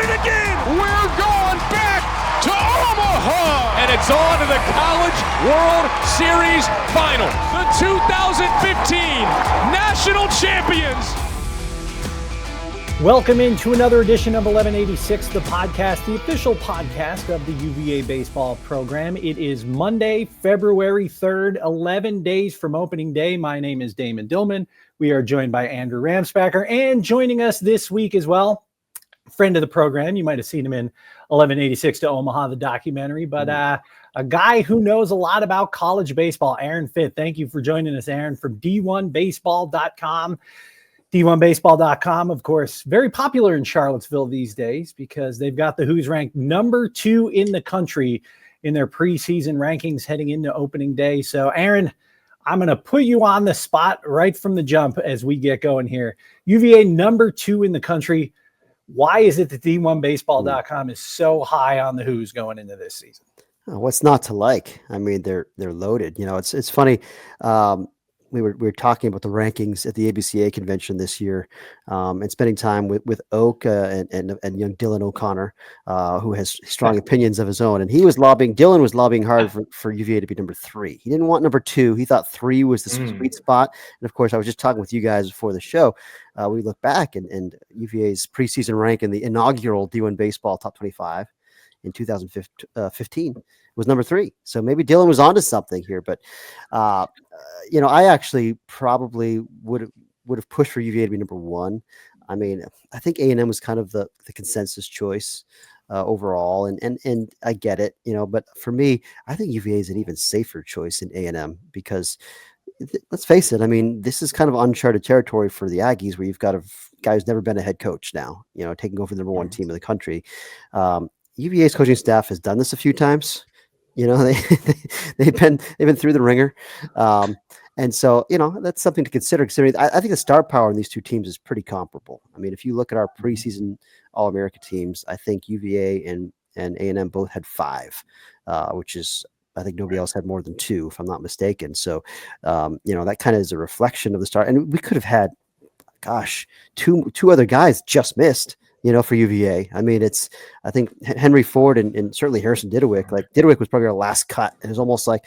it again. We're going back to Omaha. And it's on to the College World Series Final. The 2015 National Champions. Welcome into another edition of 1186, the podcast, the official podcast of the UVA baseball program. It is Monday, February 3rd, 11 days from opening day. My name is Damon Dillman. We are joined by Andrew Ramspacker, and joining us this week as well, friend of the program. You might have seen him in 1186 to Omaha, the documentary, but a guy who knows a lot about college baseball, Aaron Fitt. Thank you for joining us, Aaron, from D1Baseball.com. D1Baseball.com, of course, very popular in Charlottesville these days because they've got the Who's ranked number 2 in the country in their preseason rankings heading into opening day. So, Aaron, I'm going to put you on the spot right from the jump as we get going here. UVA number 2 in the country. Why is it that D1Baseball.com is so high on the Who's going into this season? What's not to like? I mean, they're loaded. You know, it's funny. We were talking about the rankings at the ABCA convention this year, and spending time with Oak and young Dylan O'Connor, who has strong opinions of his own. And Dylan was lobbying hard for UVA to be number 3. He didn't want number 2. He thought 3 was the sweet spot. And of course, I was just talking with you guys before the show. We look back and UVA's preseason rank in the inaugural D1 Baseball Top 25 in 2015 was number 3. So maybe Dylan was onto something here, but I actually probably would have pushed for UVA to be number 1. I mean, I think A&M was kind of the consensus choice overall, and I get it, but for me, I think UVA is an even safer choice in A&M because let's face it, I mean, this is kind of uncharted territory for the Aggies where you've got a guy who's never been a head coach now, taking over the number 1 team in the country. UVA's coaching staff has done this a few times. They've been through the ringer. And so, that's something to consider. I think the star power in these two teams is pretty comparable. I mean, if you look at our preseason All-America teams, I think UVA and A&M both had 5, which is, I think nobody else had more than 2, if I'm not mistaken. So, that kind of is a reflection of the star. And we could have had, two other guys just missed. For UVA. I mean, I think Henry Ford and certainly Harrison Didewick. Like Didewick was probably our last cut. It was almost like,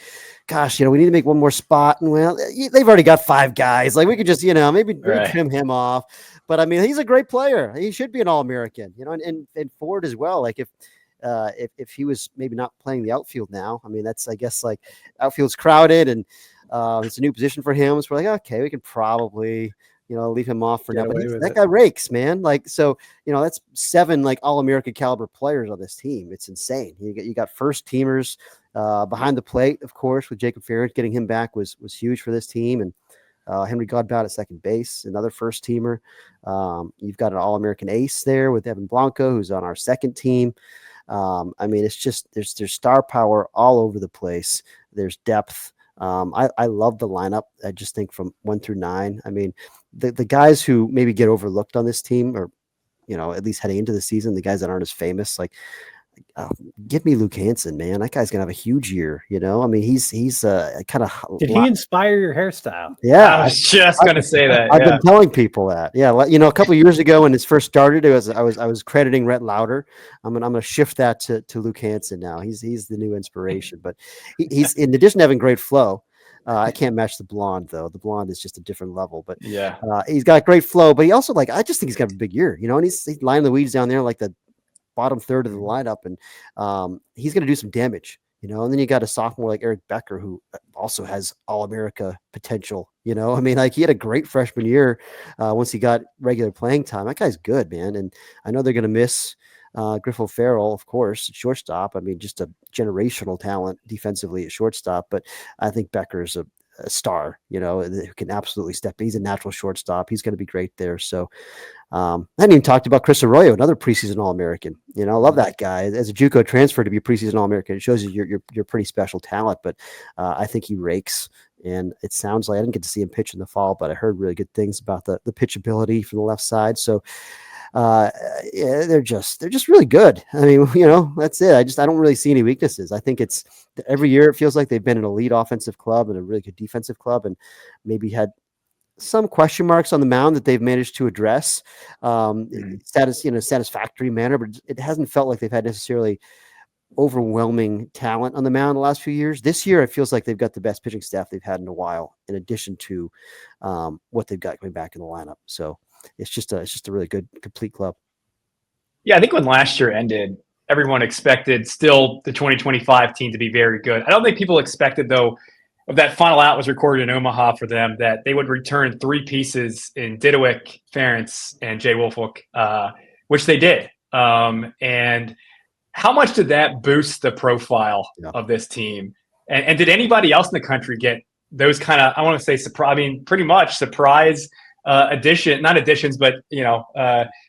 we need to make one more spot. And well, they've already got 5 guys. Like we could just, maybe trim him off. But I mean, he's a great player. He should be an All-American, and Ford as well. Like if he was maybe not playing the outfield now, I mean, that's, I guess, like outfield's crowded and it's a new position for him. So we're like, okay, we can probably, leave him off for now. But that guy rakes, man. Like, so, that's 7 like All-American caliber players on this team. It's insane. You got first teamers behind the plate, of course, with Jacob Ferrant. Getting him back was huge for this team. And Henry Godbout at second base, another first teamer. You've got an All-American ace there with Evan Blanco, who's on our second team. I mean, it's just there's star power all over the place. There's depth. I love the lineup. I just think from 1 through 9. I mean, the guys who maybe get overlooked on this team, or at least heading into the season, the guys that aren't as famous, like give me Luke Hansen, man. That guy's gonna have a huge year. I mean, he's kind of. Did he inspire your hairstyle? Yeah, I was just gonna say that. I've been telling people that. Yeah, a couple of years ago when it first started, I was crediting Rhett Lauder. I'm gonna shift that to Luke Hansen now. He's the new inspiration, but he's in addition to having great flow. I can't match the blonde though. The blonde is just a different level, but yeah, he's got great flow. But he also I just think he's got a big year. And he's lining the weeds down there like the bottom third of the lineup, and he's going to do some damage. And then you got a sophomore like Eric Becker, who also has All-America potential. I mean, like he had a great freshman year once he got regular playing time. That guy's good, man. And I know they're going to miss Griffo Farrell, of course, at shortstop. I mean, just a generational talent defensively at shortstop. But I think Becker's a star, who can absolutely step. He's a natural shortstop. He's going to be great there. So I hadn't even talked about Chris Arroyo, another preseason All-American. I love that guy. As a JUCO transfer to be a preseason All-American, it shows you you're pretty special talent. But I think he rakes. And it sounds like I didn't get to see him pitch in the fall, but I heard really good things about the pitchability from the left side. So they're just really good. I mean, that's it. I don't really see any weaknesses. I think it's every year it feels like they've been an elite offensive club and a really good defensive club, and maybe had some question marks on the mound that they've managed to address satisfactory manner, but it hasn't felt like they've had necessarily overwhelming talent on the mound the last few years. This year, it feels like they've got the best pitching staff they've had in a while, in addition to what they've got coming back in the lineup. So it's just a really good, complete club. Yeah, I think when last year ended, everyone expected still the 2025 team to be very good. I don't think people expected, though, of that final out was recorded in Omaha for them, that they would return three pieces in Didowick, Ferentz, and Jay Wolfolk, which they did. And how much did that boost the profile of this team? And did anybody else in the country get those kind of, I want to say, pretty much surprise not additions, but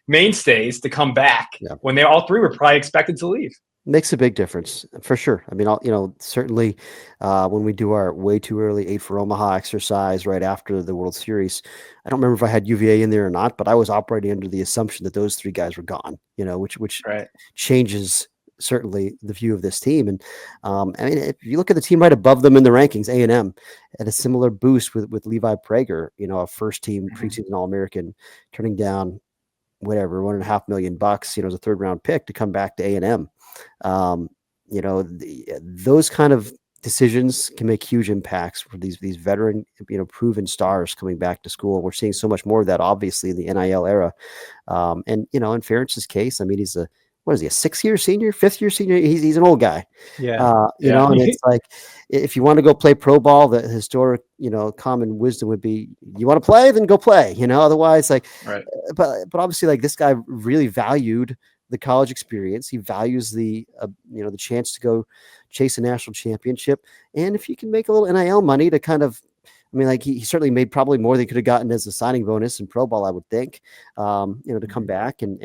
mainstays to come back when they all three were probably expected to leave? Makes a big difference for sure. I mean, certainly when we do our way too early 8 for Omaha exercise right after the World Series, I don't remember if I had UVA in there or not, but I was operating under the assumption that those three guys were gone, which changes certainly the view of this team. And I mean, if you look at the team right above them in the rankings, A&M had a similar boost with Levi Prager, a first team preseason All-American, turning down whatever, $1.5 million, as a third round pick to come back to A&M. Those kind of decisions can make huge impacts for these veteran, proven stars coming back to school. We're seeing so much more of that, obviously, in the NIL era. And in Ferentz's case, I mean, he's a 6-year senior, 5th-year senior? He's an old guy. And it's like, if you want to go play pro ball, the historic, common wisdom would be, you want to play, then go play, otherwise, like, but obviously, like, this guy really valued the college experience. He values the chance to go chase a national championship. And if you can make a little NIL money to kind of, I mean, like, he certainly made probably more than he could have gotten as a signing bonus in pro ball, I would think, to come back and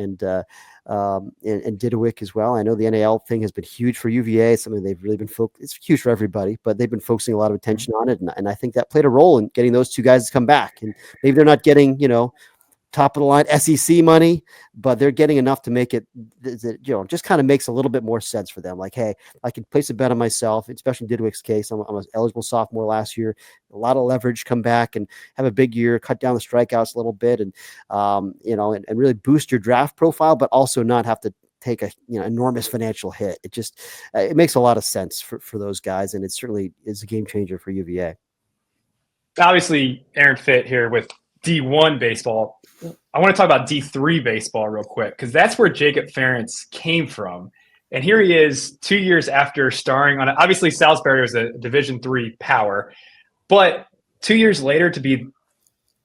Didowick as well. I know the NIL thing has been huge for UVA. It's something they've really been it's huge for everybody, but they've been focusing a lot of attention on it. And I think that played a role in getting those two guys to come back. And maybe they're not getting, top of the line SEC money, but they're getting enough to make it, just kind of makes a little bit more sense for them. Like, hey, I can place a bet on myself, especially in Didowick's case. I'm an eligible sophomore last year, a lot of leverage, come back and have a big year, cut down the strikeouts a little bit, and and really boost your draft profile, but also not have to take a enormous financial hit. It just it makes a lot of sense for those guys, and it certainly is a game changer for UVA. Obviously, Aaron Fitt here with D1 baseball. I want to talk about D3 baseball real quick, because that's where Jacob Ferentz came from. And here he is 2 years after starring on, obviously Salisbury was a Division III power, but 2 years later to be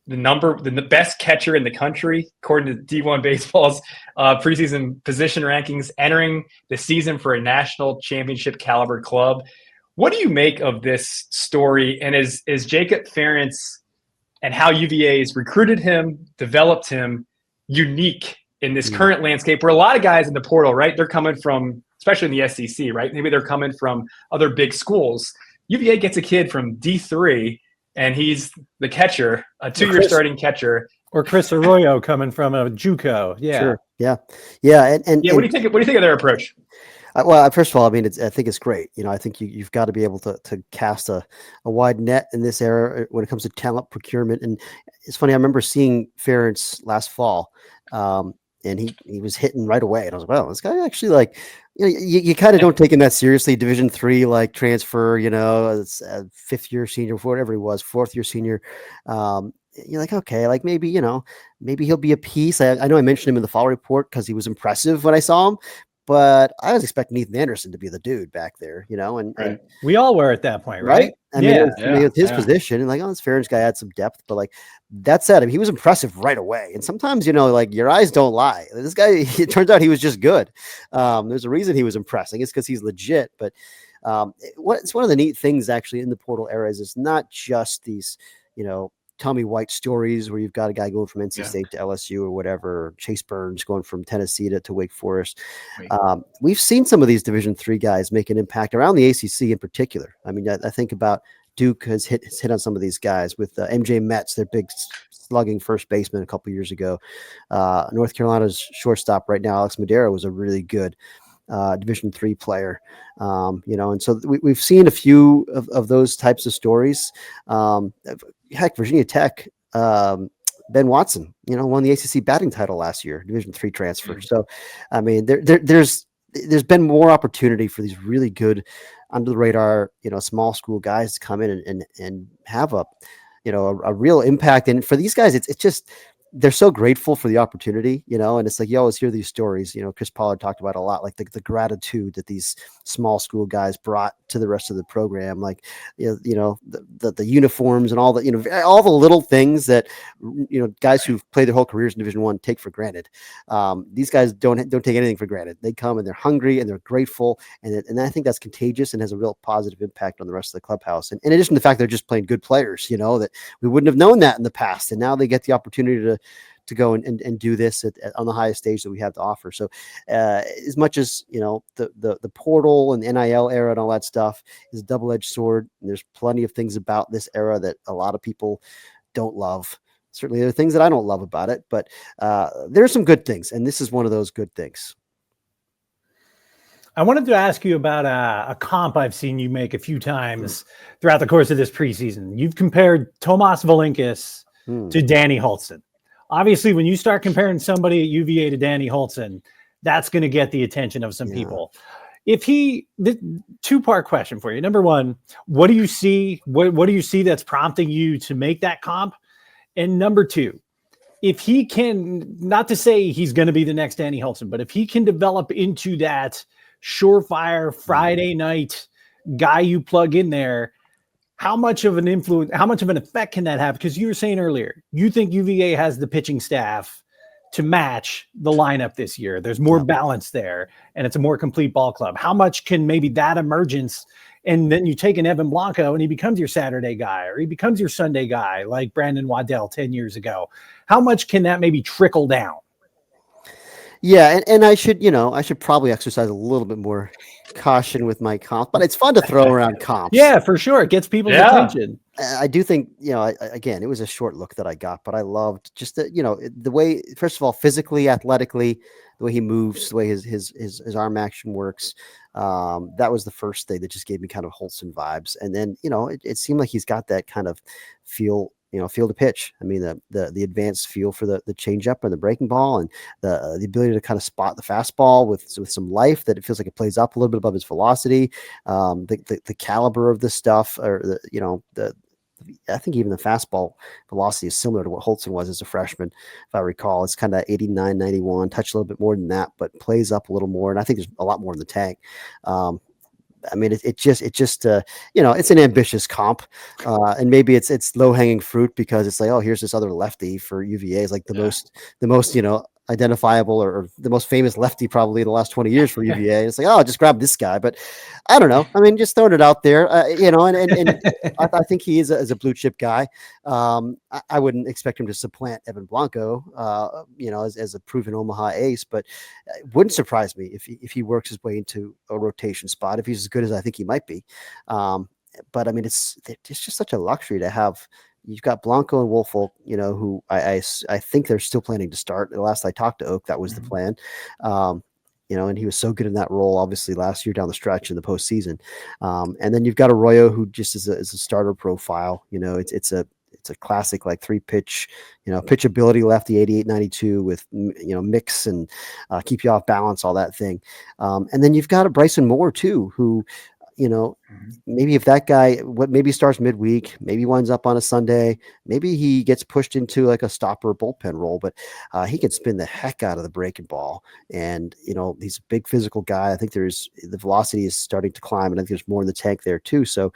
the best catcher in the country, according to D1 baseball's preseason position rankings, entering the season for a national championship caliber club. What do you make of this story? And is Jacob Ferentz and how UVA has recruited him, developed him, unique in this current landscape where a lot of guys in the portal, right? They're coming from, especially in the SEC, right? Maybe they're coming from other big schools. UVA gets a kid from D3, and he's the catcher, a 2-year starting catcher. Or Chris Arroyo coming from a JUCO. Yeah. Sure. Yeah. And what do you think? What do you think of their approach? Well, first of all, I mean, I think it's great. I think you've got to be able to cast a wide net in this era when it comes to talent procurement. And it's funny, I remember seeing Ferentz last fall, and he was hitting right away. And I was like, well, this guy actually, like, you kind of don't take him that seriously. Division III, like, transfer, it's a 5th-year senior, whatever he was, 4th-year senior. You're like, okay, like, maybe he'll be a piece. I know I mentioned him in the fall report because he was impressive when I saw him. But I was expecting Ethan Anderson to be the dude back there, and we all were at that point, right? I mean, it was his position, and like, this Ferentz guy had some depth, but like, that said, I mean, he was impressive right away. And sometimes, like, your eyes don't lie. This guy, it turns out he was just good. There's a reason he was impressing. It's because he's legit. But it's one of the neat things actually in the portal era is it's not just these, Tommy White stories where you've got a guy going from NC State to LSU or whatever, or Chase Burns going from Tennessee to Wake Forest. We've seen some of these Division III guys make an impact around the ACC in particular. I mean, I think about Duke has hit on some of these guys with MJ Metz, their big slugging first baseman a couple years ago. North Carolina's shortstop right now, Alex Madera, was a really good Division III player, and so we've seen a few of those types of stories. Heck, Virginia Tech Ben Watson, won the ACC batting title last year, Division III transfer. So, I mean, there's been more opportunity for these really good, under the radar, small school guys to come in and have a real impact. And for these guys, it's just, they're so grateful for the opportunity, and it's like, you always hear these stories, Chris Pollard talked about a lot, like the gratitude that these small school guys brought to the rest of the program, like, the uniforms and all the, all the little things that, guys who've played their whole careers in Division I take for granted. These guys don't take anything for granted. They come and they're hungry and they're grateful. And I think that's contagious and has a real positive impact on the rest of the clubhouse. And in addition to the fact they're just playing good players, that we wouldn't have known that in the past. And now they get the opportunity to go and do this on the highest stage that we have to offer. So as much as, the portal and the NIL era and all that stuff is a double-edged sword, and there's plenty of things about this era that a lot of people don't love. Certainly there are things that I don't love about it, but there are some good things. And this is one of those good things. I wanted to ask you about a comp I've seen you make a few times throughout the course of this preseason. You've compared Tomas Valinkis to Danny Hultzen. Obviously, when you start comparing somebody at UVA to Danny Hultzen, that's going to get the attention of some people. Two-part question for you. Number one, what do you see? What do you see that's prompting you to make that comp? And number two, if he can, not to say he's going to be the next Danny Hultzen, but if he can develop into that surefire Friday night guy you plug in there, how much of an influence, how much of an effect can that have? Because you were saying earlier, you think UVA has the pitching staff to match the lineup this year. There's more balance there, and it's a more complete ball club. How much can maybe that emergence, and then you take an Evan Blanco and he becomes your Saturday guy, or he becomes your Sunday guy like Brandon Waddell 10 years ago. How much can that maybe trickle down? Yeah, and I should probably exercise a little bit more caution with my comp, but it's fun to throw around comps. Yeah, for sure. It gets people's attention. I do think, again, it was a short look that I got, but I loved just the way, first of all, physically, athletically, the way he moves, the way his arm action works. That was the first thing that just gave me kind of Hultzen vibes. And then, it seemed like he's got that kind of feel to pitch. I mean, the advanced feel for the changeup and the breaking ball, and the ability to kind of spot the fastball with some life, that it feels like it plays up a little bit above his velocity. The caliber of the stuff, or I think even the fastball velocity is similar to what Hultzen was as a freshman. If I recall, it's kind of 89, 91, touch a little bit more than that, but plays up a little more. And I think there's a lot more in the tank. I mean, it's an ambitious comp, and maybe it's low hanging fruit because it's like, oh, here's this other lefty for UVA. It's like the most identifiable or the most famous lefty probably in the last 20 years for UVA. It's like, oh, just grab this guy. But I don't know. I mean, just throwing it out there, and I think he is a blue chip guy. I wouldn't expect him to supplant Evan Blanco, as a proven Omaha ace, but it wouldn't surprise me if he works his way into a rotation spot, if he's as good as I think he might be. But I mean, it's just such a luxury to have. You've got Blanco and Woolfolk, who I think they're still planning to start. The last I talked to Oak, that was the plan. And he was so good in that role, obviously, last year down the stretch in the postseason. And then you've got Arroyo, who just is a starter profile. It's a classic, like 3-pitch, pitchability lefty, 88, 92 with, mix and keep you off balance, all that thing. And then you've got a Bryson Moore too, who, maybe if that guy, maybe starts midweek, maybe winds up on a Sunday, maybe he gets pushed into like a stopper bullpen role, but he can spin the heck out of the breaking ball. And, he's a big physical guy. I think the velocity is starting to climb, and I think there's more in the tank there too. So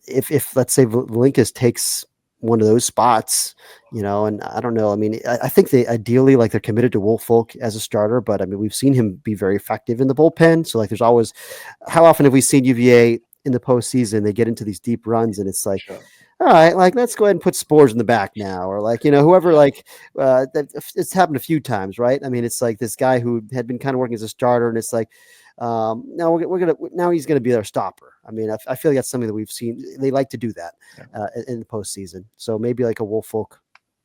if let's say Valinkis takes one of those spots, and I don't know. I mean, I think they ideally, like, they're committed to Woolfolk as a starter, but I mean, we've seen him be very effective in the bullpen. So like, there's always, how often have we seen UVA in the postseason? They get into these deep runs and it's like, all right, like, let's go ahead and put Spores in the back now, or like, whoever, like, it's happened a few times, right? I mean, it's like this guy who had been kind of working as a starter, and it's like, now he's gonna be their stopper. I mean, I feel like that's something that we've seen. They like to do that in the postseason. So maybe like a Woolfolk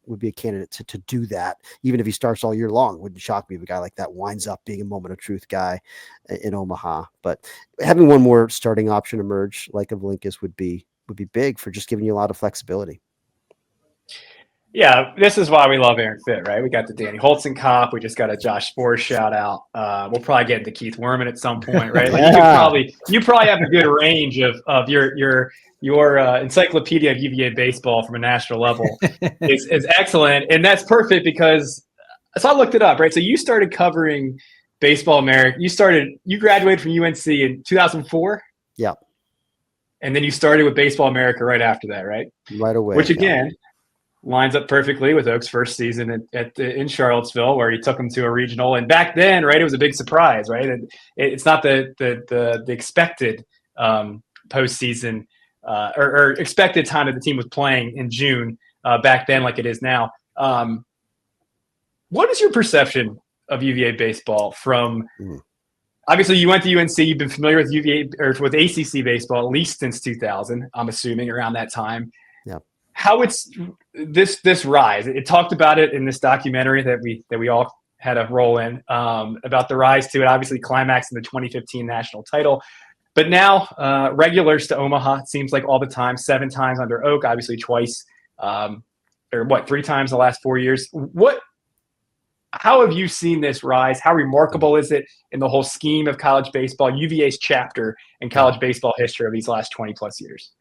would be a candidate to do that, even if he starts all year long. It wouldn't shock me if a guy like that winds up being a moment of truth guy in Omaha. But having one more starting option emerge like a Valinkis would be big for just giving you a lot of flexibility. Yeah, this is why we love Aaron Fitt, right? We got the Danny Holtzen cop. We just got a Josh Spores shout out. We'll probably get into Keith Werman at some point, right? Like you probably have a good range of your encyclopedia of UVA baseball from a national level is excellent, and that's perfect because so I looked it up, right? So you started covering Baseball America. You graduated from UNC in 2004. Yeah. And then you started with Baseball America right after that, right? Right away. Which again lines up perfectly with Oak's first season in Charlottesville, where he took them to a regional. And back then, right, it was a big surprise, right? And it's not the expected postseason or expected time that the team was playing in June back then, like it is now. What is your perception of UVA baseball from? Obviously, you went to UNC. You've been familiar with UVA or with ACC baseball at least since 2000. I'm assuming around that time. Yeah. How it's this rise? It talked about it in this documentary that we all had a role in about the rise to it. Obviously, climax in the 2015 national title, but now regulars to Omaha. It seems like all the time. 7 times under Oak. Obviously, twice or 3 times the last 4 years. How have you seen this rise? How remarkable is it in the whole scheme of college baseball, UVA's chapter in college baseball history of these last 20 plus years?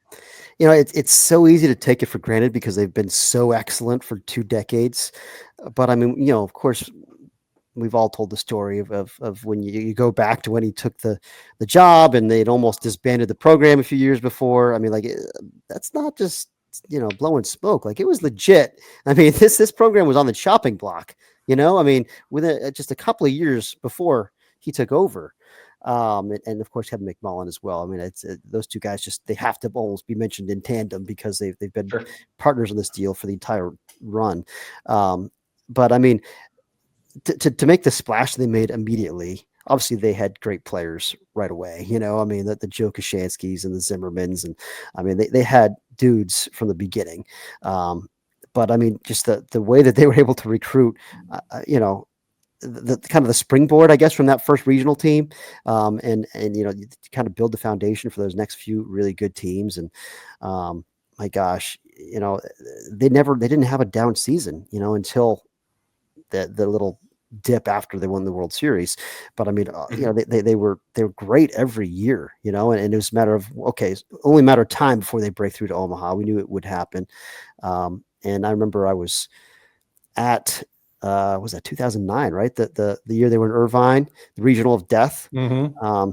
You know, it's so easy to take it for granted because they've been so excellent for 2 decades. But I mean, you know, of course, we've all told the story of when you go back to when he took the job and they'd almost disbanded the program a few years before. I mean, like that's not just, you know, blowing smoke. Like it was legit. I mean, this program was on the chopping block. You know, I mean, within just a couple of years before he took over, and of course Kevin McMullen as well. I mean, it's those 2 guys they have to almost be mentioned in tandem because they've been partners in this deal for the entire run. But I mean, to make the splash they made immediately, obviously they had great players right away. You know, I mean, the Joe Kashanskis and the Zimmermans, and I mean they had dudes from the beginning. But I mean, just the way that they were able to recruit, you know, the kind of the springboard, I guess, from that first regional team, and you know, you kind of build the foundation for those next few really good teams. And my gosh, you know, they didn't have a down season, you know, until the little dip after they won the World Series. But I mean, you know, they were great every year, you know, and it was a matter of only a matter of time before they break through to Omaha. We knew it would happen. And I remember I was at, was that 2009, right? The year they were in Irvine, the regional of death. Mm-hmm.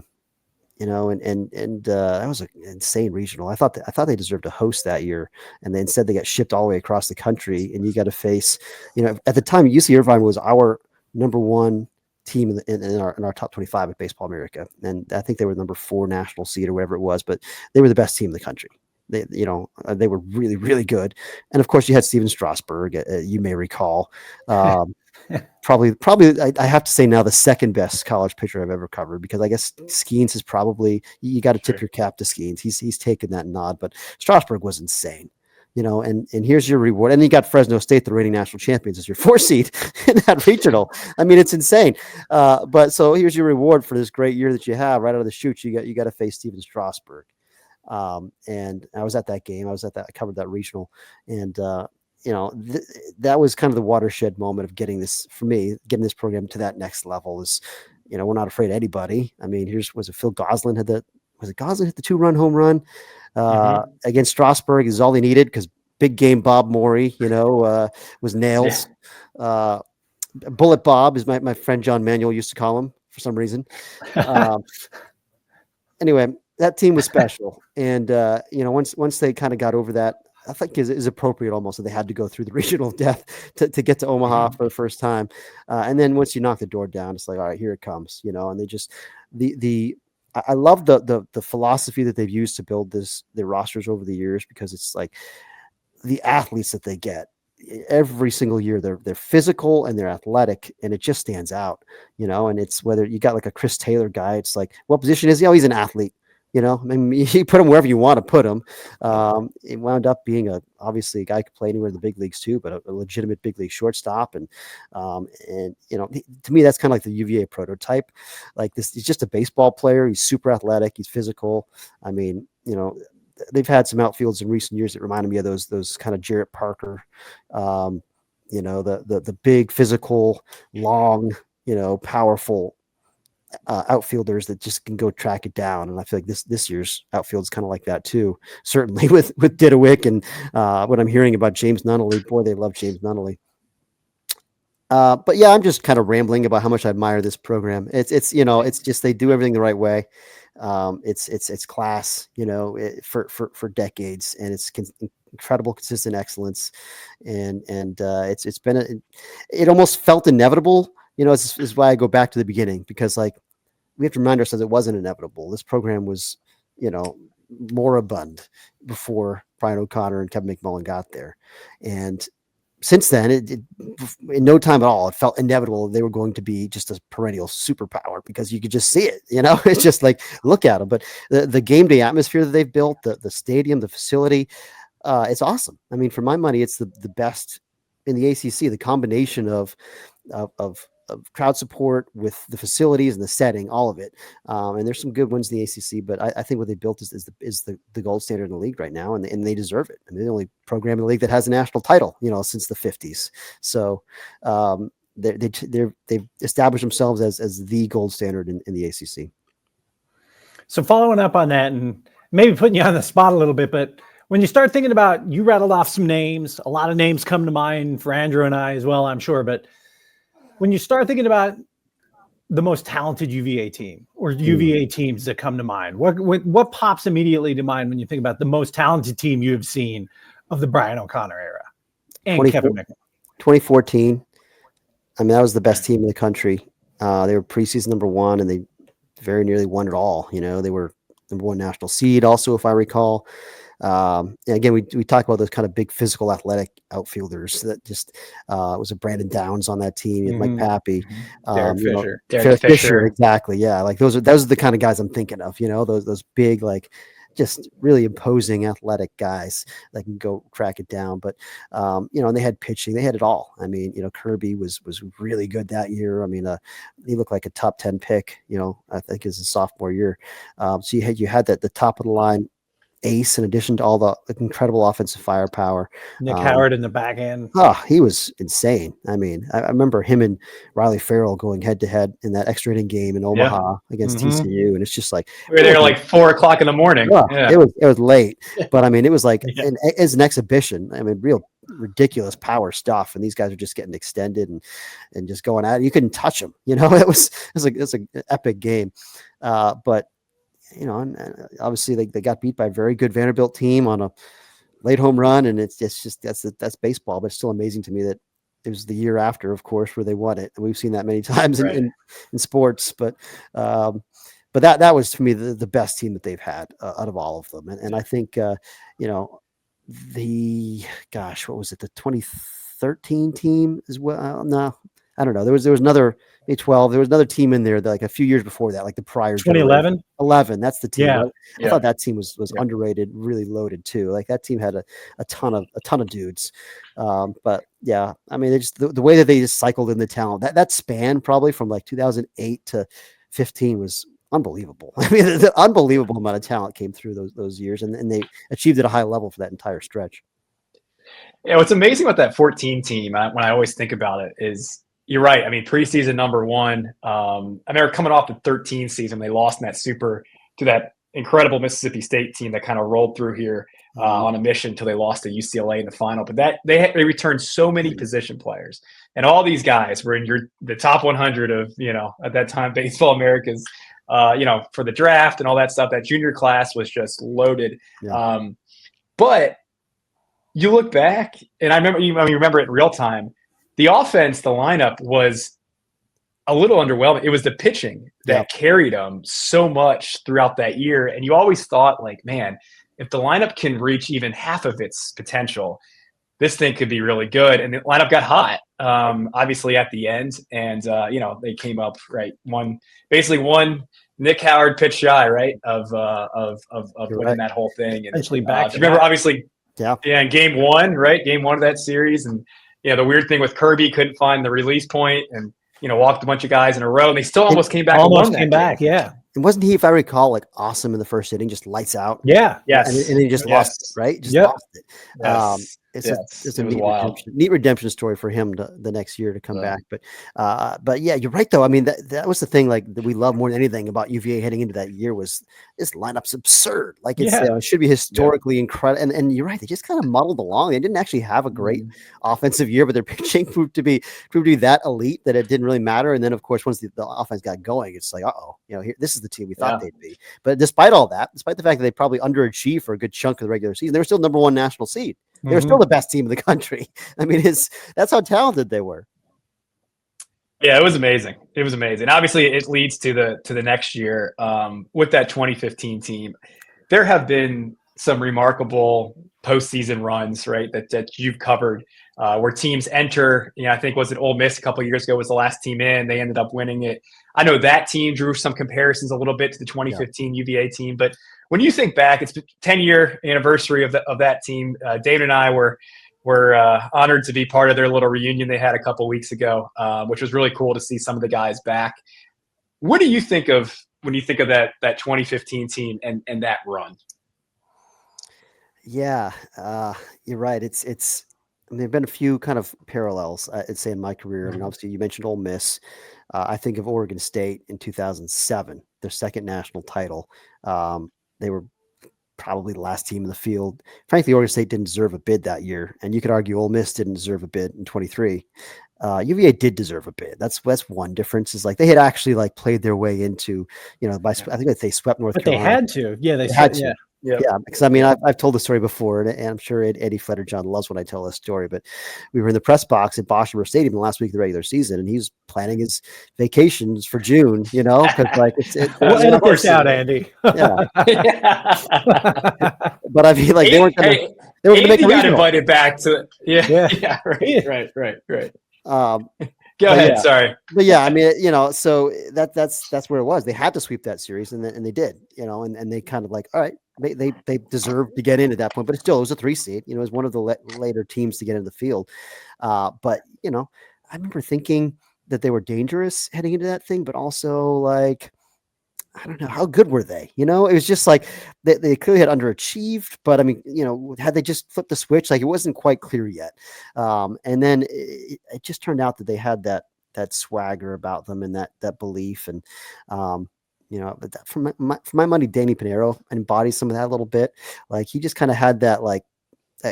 You know, and that was an insane regional. I thought they deserved to host that year, and instead they got shipped all the way across the country. And you got to face, you know, at the time UC Irvine was our number 1 team in our top 25 at Baseball America, and I think they were number 4 national seed or whatever it was, but they were the best team in the country. They, you know, they were really, really good. And of course you had Steven Strasburg, you may recall, probably I have to say now the second best college pitcher I've ever covered, because I guess Skeens is probably, you got to tip your cap to Skeens. He's taken that nod, but Strasburg was insane, you know, and here's your reward. And you got Fresno State, the reigning national champions, as your 4 seed in that regional. I mean, it's insane. But so here's your reward for this great year that you have right out of the chute. You got to face Steven Strasburg. And I was at that game. I covered that regional, and you know, that was kind of the watershed moment of getting this program to that next level. Is, you know, we're not afraid of anybody. I mean, was it Phil Goslin hit the 2-run home run against Strasburg is all they needed, because big game Bob Morey, you know, was nails. Yeah. Bullet Bob is my friend John Manuel used to call him for some reason. Anyway, that team was special. And, you know, once they kind of got over that, I think is appropriate almost, that they had to go through the regional of death to get to Omaha for the first time. And then once you knock the door down, it's like, all right, here it comes, you know. And they just, I love the philosophy that they've used to build their rosters over the years, because it's like the athletes that they get every single year, they're physical and they're athletic, and it just stands out, you know. And it's whether you got like a Chris Taylor guy, it's like, what position is he? Oh, he's an athlete. You know, I mean, you put him wherever you want to put him. It wound up being obviously a guy who could play anywhere in the big leagues too, but a legitimate big league shortstop. And you know, to me, that's kind of like the UVA prototype. Like this, he's just a baseball player. He's super athletic. He's physical. I mean, you know, they've had some outfields in recent years that reminded me of those kind of Jarrett Parker, the big physical, long, powerful outfielders that just can go track it down. And I feel like this year's outfield is kind of like that too. Certainly with Didowick and what I'm hearing about James Nunnally. Boy, they love James Nunnally. But yeah, I'm just kind of rambling about how much I admire this program. It's just they do everything the right way. It's class, for decades, and it's incredible, consistent excellence, and it's been it almost felt inevitable. This is why I go back to the beginning, because like we have to remind ourselves it wasn't inevitable. This program was, moribund before Brian O'Connor and Kevin McMullen got there, and since then, in no time at all, it felt inevitable they were going to be just a perennial superpower, because you could just see it. It's just like, look at them. But the game day atmosphere that they've built, the stadium, the facility, it's awesome. I mean, for my money, it's the best in the ACC. The combination of crowd support with the facilities and the setting, all of it. And there's some good ones in the ACC, but I think what they built is the gold standard in the league right now, and they deserve it. I mean, they're the only program in the league that has a national title, since the 50s. So they've established themselves as the gold standard in the ACC. So following up on that, and maybe putting you on the spot a little bit, but when you start thinking about, you rattled off some names, a lot of names come to mind for Andrew and I as well, I'm sure, but when you start thinking about the most talented UVA team or UVA teams that come to mind, what pops immediately to mind when you think about the most talented team you have seen of the Brian O'Connor era and Kevin McMullen? 2014. I mean, that was the best team in the country. They were preseason number one, and they very nearly won it all. They were number one national seed also, if I recall. And again, we talk about those kind of big physical athletic outfielders that just was a Brandon Downs on that team, and Mike Pappy, Derek Fisher, exactly. Yeah. Like those are the kind of guys I'm thinking of, those big, like just really imposing athletic guys that can go crack it down. But, and they had pitching, they had it all. I mean, Kirby was really good that year. I mean, he looked like a top 10 pick, I think his sophomore year. So you had the top of the line ace, in addition to all the incredible offensive firepower. Nick Howard in the back end. Oh, he was insane. I mean, I remember him and Riley Farrell going head to head in that extra inning game in Omaha against TCU. And it's just like, we were there like 4:00 in the morning. Yeah. It was late, but I mean, it was like, as an exhibition, I mean, real ridiculous power stuff. And these guys are just getting extended and just going at it. You couldn't touch them. It was an epic game. But and obviously they got beat by a very good Vanderbilt team on a late home run, and it's just that's baseball. But it's still amazing to me that it was the year after, of course, where they won it, and we've seen that many times in sports. But that was, for me, the best team that they've had out of all of them. And I think what was it, the 2013 team as well? No, I don't know. There was another. 12. There was another team in there that, like, a few years before that, like the prior 2011. 11. That's the team. Yeah. I thought that team was underrated, really loaded too. Like that team had a ton of dudes. But yeah, I mean, it's the way that they just cycled in the talent. That span probably from like 2008 to 15 was unbelievable. I mean, the unbelievable amount of talent came through those years, and they achieved at a high level for that entire stretch. Yeah, what's amazing about that 14 team, when I always think about it, is you're right. I mean, preseason number one. I mean, they're coming off the 13 season. They lost in that super to that incredible Mississippi State team that kind of rolled through here on a mission until they lost to UCLA in the final. But that they returned so many position players, and all these guys were in the top 100 of at that time Baseball America's for the draft and all that stuff. That junior class was just loaded. Yeah. But you look back, and I remember it in real time. The offense, the lineup was a little underwhelming. It was the pitching that carried them so much throughout that year. And you always thought, like, man, if the lineup can reach even half of its potential, this thing could be really good. And the lineup got hot, obviously, at the end. And, they came up, one Nick Howard pitch shy, right, of winning that whole thing. And essentially back. Remember, obviously, in game one of that series. And, the weird thing with Kirby, couldn't find the release point and, walked a bunch of guys in a row, and they still almost came back. Almost came back, yeah. And wasn't he, if I recall, like awesome in the first inning, just lights out? Yeah. Yes. And then he just lost it, right? Just Yep. lost it. Yes. It's Yes. a It was neat wild. redemption story for him the next year to come Yeah. back. But yeah, you're right though. I mean, that was the thing like that we love more than anything about UVA heading into that year was this lineup's absurd. Like it should be historically incredible. And you're right, they just kind of muddled along. They didn't actually have a great offensive year, but their pitching proved to be that elite that it didn't really matter. And then of course, once the offense got going, it's like, this is the team we thought they'd be. But despite all that, despite the fact that they probably underachieved for a good chunk of the regular season, they were still number one national seed. They were still the best team in the country. I mean, that's how talented they were. Yeah, it was amazing. It was amazing. Obviously, it leads to the next year with that 2015 team. There have been some remarkable postseason runs, right? That you've covered, where teams enter. I think was it Ole Miss a couple of years ago was the last team in. They ended up winning it. I know that team drew some comparisons a little bit to the 2015 UVA team, but when you think back, it's the 10-year anniversary of that team. David and I were honored to be part of their little reunion they had a couple weeks ago, which was really cool to see some of the guys back. What do you think of when you think of that 2015 team and that run? Yeah, you're right. There have been a few kind of parallels, I'd say, in my career. I mean, obviously, you mentioned Ole Miss. I think of Oregon State in 2007, their second national title. They were probably the last team in the field. Frankly, Oregon State didn't deserve a bid that year, and you could argue Ole Miss didn't deserve a bid in 23. UVA did deserve a bid. That's one difference. Is like they had actually like played their way into, I think that they swept North Carolina. They had to. Yeah, they had to. Yeah. Yeah, because I mean, I've told the story before, and I'm sure Eddie Fletterjohn loves when I tell this story. But we were in the press box at Bosch River Stadium the last week of the regular season, and he's planning his vacations for June. Because like we'll edit this out, Andy. Yeah. But I mean, like they weren't going to. They were going to make a got invited back to. Yeah. Right. Go ahead. Sorry. But yeah, I mean, so that's where it was. They had to sweep that series, and they did. And they kind of like, all right. They deserved to get in at that point, but it was a 3 seed. It was one of the later teams to get into the field. But I remember thinking that they were dangerous heading into that thing, but also like, I don't know, how good were they? It was just like they clearly had underachieved, but I mean, had they just flipped the switch, like it wasn't quite clear yet. And then it just turned out that they had that swagger about them and that belief and. But for my money, Danny Pinheiro embodies some of that a little bit. Like he just kind of had that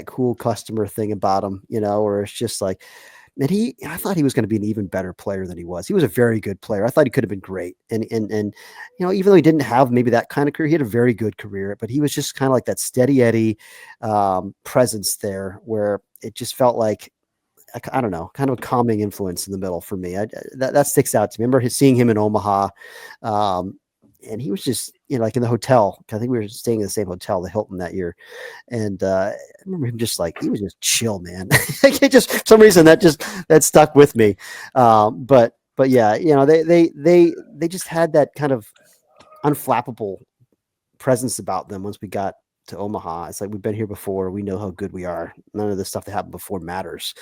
cool customer thing about him, where it's just like, and I thought he was going to be an even better player than he was. He was a very good player. I thought he could have been great. And even though he didn't have maybe that kind of career, he had a very good career, but he was just kind of like that steady Eddie presence there where it just felt like, I don't know, kind of a calming influence in the middle for me. That sticks out to me. I remember seeing him in Omaha. And he was just, like in the hotel. I think we were staying in the same hotel, the Hilton, that year. And I remember him just like, he was just chill, man. Just for some reason that stuck with me. But yeah, they just had that kind of unflappable presence about them once we got to Omaha. It's like, we've been here before. We know how good we are. None of the stuff that happened before matters.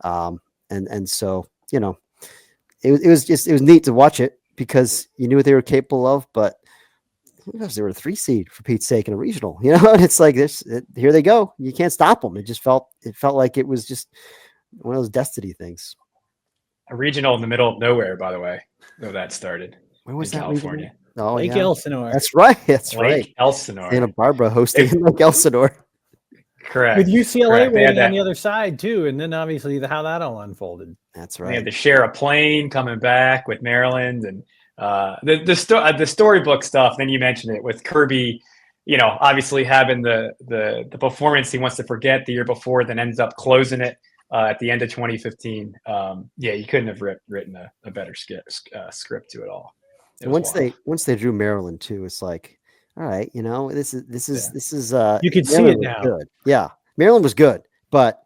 And so, it was neat to watch it, because you knew what they were capable of, but they were a 3 seed for Pete's sake in a regional, and it's like here they go. You can't stop them. It felt like it was just one of those destiny things. A regional in the middle of nowhere, by the way, though that started. Where was that, California? Regional? Oh, Lake Elsinore. That's right. That's Lake right. Elsinore. Santa Barbara hosting Lake Elsinore. Correct. With UCLA waiting on the other side too, and then obviously how that all unfolded. That's right. They had to share a plane coming back with Maryland, and the storybook stuff. Then you mentioned it with Kirby, obviously having the performance he wants to forget the year before, then ends up closing it at the end of 2015. You couldn't have written a better script to it all. Once they drew Maryland too, it's like, all right, this is you could see it now. Good. Yeah, Maryland was good, but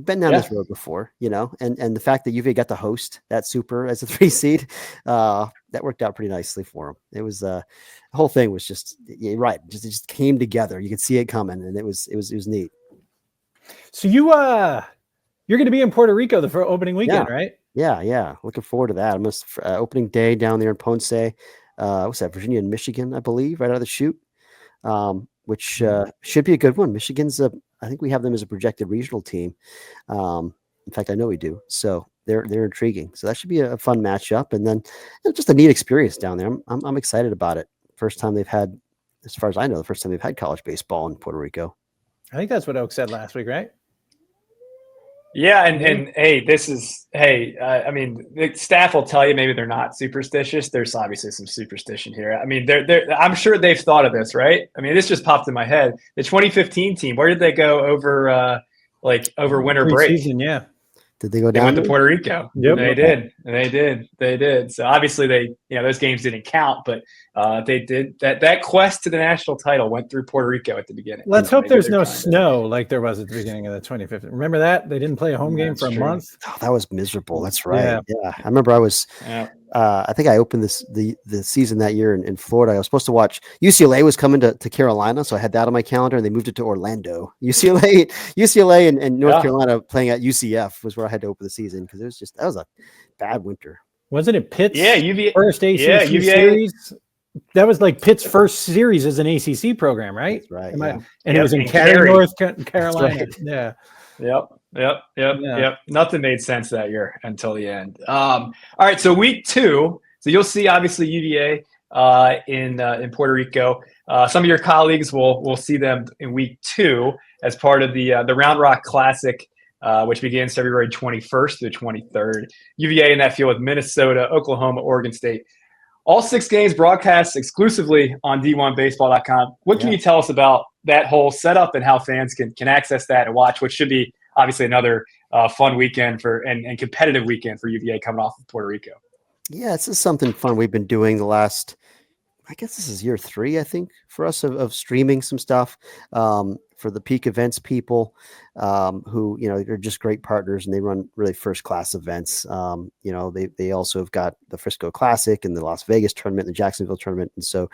been down this road before, and the fact that UVA got to host that super as a 3 seed, that worked out pretty nicely for them. It was the whole thing was just right. It just came together. You could see it coming, and it was neat. So you're going to be in Puerto Rico for opening weekend, right? Yeah. Looking forward to that. Opening day down there in Ponce. what's that? Virginia and Michigan, I believe, right out of the chute, which should be a good one. Michigan's I think we have them as a projected regional team. In fact, I know we do. So they're intriguing. So that should be a fun matchup, and then just a neat experience down there. I'm excited about it. First time they've had, as far as I know, the first time they've had college baseball in Puerto Rico. I think that's what Oak said last week, right? Yeah, and hey, I mean, the staff will tell you maybe they're not superstitious. There's obviously some superstition here. I mean, I'm sure they've thought of this, right? I mean, this just popped in my head. The 2015 team, where did they go over winter break? Preseason, yeah. Did they go down? They went to Puerto Rico. Yep. They did. So obviously those games didn't count, but they did that quest to the national title went through Puerto Rico at the beginning. Let's hope there's no snow like there was at the beginning of the 2015. Remember that? They didn't play a home game for a month. Oh, that was miserable. That's right. Yeah. I remember I think I opened the season that year in Florida. I was supposed to watch UCLA was coming to Carolina, so I had that on my calendar, and they moved it to Orlando. UCLA and North Carolina playing at UCF was where I had to open the season because that was a bad winter. Wasn't it Pitt's UVA, first ACC series? That was like Pitt's first series as an ACC program, right? That's right. And it was in Cary, North Carolina. Right. Yeah. Yep. Nothing made sense that year until the end. All right, so week 2. So you'll see obviously UVA in Puerto Rico. Some of your colleagues will see them in week 2 as part of the Round Rock Classic, which begins February 21st through 23rd. UVA in that field with Minnesota, Oklahoma, Oregon State. All 6 games broadcast exclusively on D1Baseball.com. What can you tell us about that whole setup and how fans can access that and watch what should be obviously another fun weekend and competitive weekend for UVA coming off of Puerto Rico? Yeah, this is something fun we've been doing the last, I guess this is year 3, I think, for us of streaming some stuff for the Peak Events people who, they're just great partners and they run really first class events. They also have got the Frisco Classic and the Las Vegas tournament, the Jacksonville tournament. And so,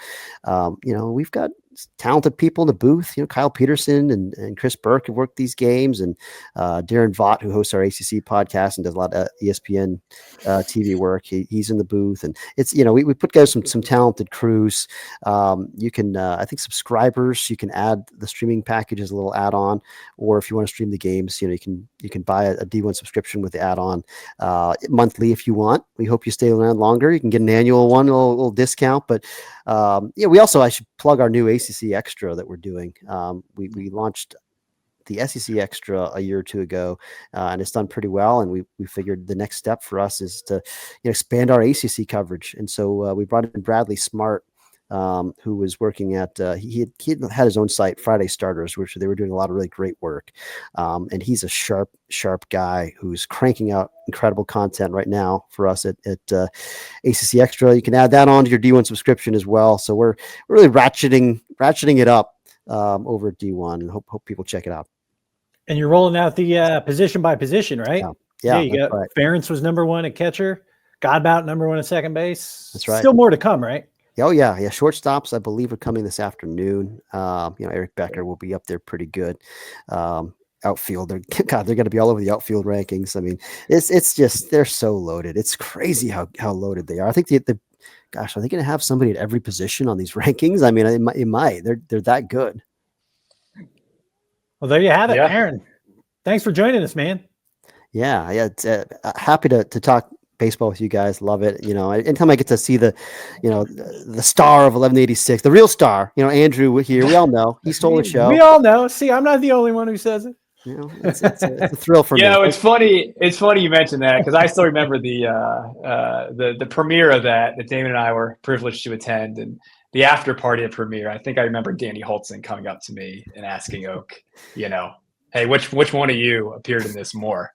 we've got talented people in the booth. Kyle Peterson and Chris Burke have worked these games, and Darren Vaught, who hosts our ACC podcast and does a lot of ESPN TV work. He's in the booth, and it's we put together some talented crews. You can I think subscribers, you can add the streaming package as a little add-on, or if you want to stream the games, you can buy a D1 subscription with the add-on monthly if you want. We hope you stay around longer. You can get an annual one, a little discount, but we also, I should plug our new ACC Extra that we're doing. We launched the SEC Extra a year or 2 ago, and it's done pretty well. And we figured the next step for us is to expand our ACC coverage. And so we brought in Bradley Smart, who was working at he had his own site, Friday Starters, which they were doing a lot of really great work. And he's a sharp guy who's cranking out incredible content right now for us at ACC Extra. You can add that on to your D1 subscription as well. So we're really ratcheting it up over at D1, and hope people check it out. And you're rolling out the position by position, right? Yeah, you got right. Ferentz was number 1 at catcher, Godbout number 1 at second base. That's right. Still more to come, right? Oh yeah. Shortstops, I believe, are coming this afternoon. Eric Becker will be up there pretty good. Outfield, they're going to be all over the outfield rankings. I mean, it's just, they're so loaded. It's crazy how loaded they are. I think are they going to have somebody at every position on these rankings? I mean, it might. They're that good. Well, there you have it, Aaron. Thanks for joining us, man. Yeah. It's, happy to talk baseball with you guys. Love it. Anytime I get to see the star of 1186, the real star, Andrew here, we all know he stole the show. We all know. See, I'm not the only one who says it. It's a thrill for me. It's funny. It's funny you mentioned that because I still remember the premiere of that Damon and I were privileged to attend, and the after party of premiere. I think I remember Danny Holtzen coming up to me and asking Oak, hey, which one of you appeared in this more?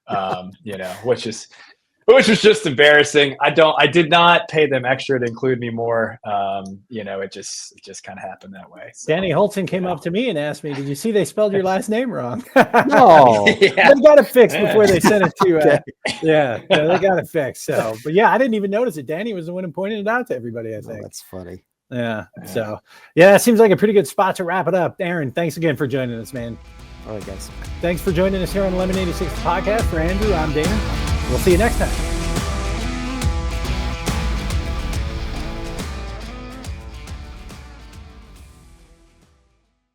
Which was just embarrassing. I did not pay them extra to include me more. It just kind of happened that way. So, Danny Holtzen came up to me and asked me, "Did you see they spelled your last name wrong?" No, they got it fixed before they sent it to. They got it fixed. So, but I didn't even notice it. Danny was the one who pointed it out to everybody. I think that's funny. Yeah. So, it seems like a pretty good spot to wrap it up. Aaron, thanks again for joining us, man. All right, guys. Thanks for joining us here on 1186 Podcast. For Andrew, I'm Damon. We'll see you next time.